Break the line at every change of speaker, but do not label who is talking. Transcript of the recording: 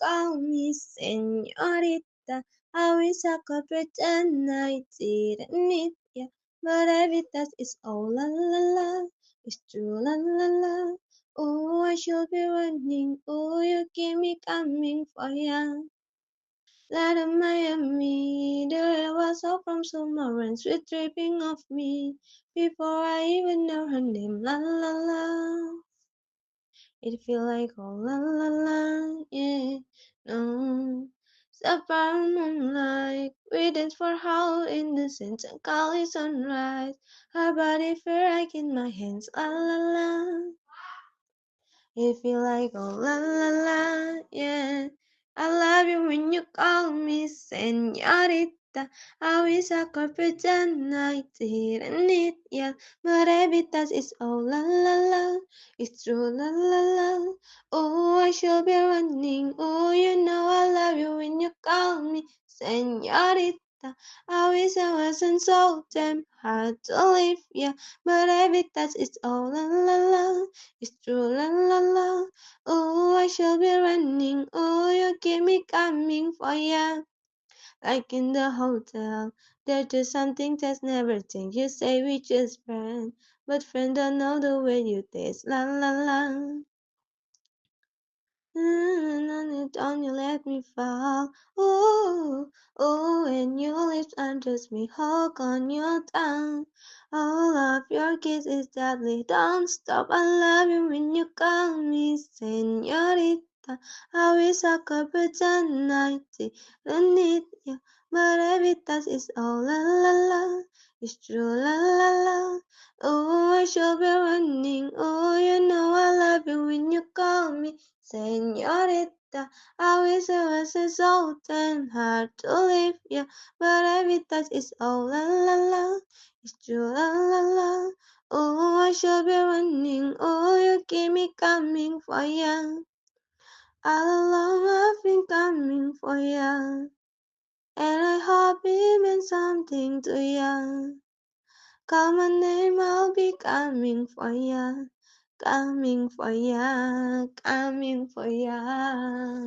call me señorita. I wish I could pretend I didn't need ya, but every touch is oh la la la, it's true la la la. Oh, I should be running. Oh, you keep me coming for ya. Light of Miami, the rain was all from summer sweet dripping off me. Before I even know her name, la la la. It feel like oh la la la, yeah, no. Sapphire moonlight, we dance for how innocent and call sunrise. Her body feel like in my hands, la la la. It feel like oh la la la, yeah. I love you when you call me señorita. I wish I could pretend I didn't need ya, but every touch is oh la la la. It's true la la la. Oh, I should be running. Oh, you know I love you when you call me señorita. I wish I wasn't so damn hard to leave ya, but every touch is oh la la la. It's true, la la la. Oh, I shall be running. Oh, you keep me coming for ya. Like in the hotel, there's just something that's never changed. You say we just friends, but friends don't know the way you taste. La la la. Don't you let me fall. Oh, oh, and your lips undress me, hug on your tongue. All of your kisses deadly. Don't stop. I love you when you call me señorita. I wish I could pretend I didn't need you, but every touch is oh la la la. It's true la la la. Oh, I should be running. Oh, you know I love you when you call me señorita. I wish I wasn't so damn hard to leave ya, but every touch is oh la la la. It's true la la la. Oh, I should be running. Oh, you keep me coming for ya. All along I've been coming for ya, and I hope it meant something to ya. Call my name, I'll be coming for ya, coming for ya, coming for ya.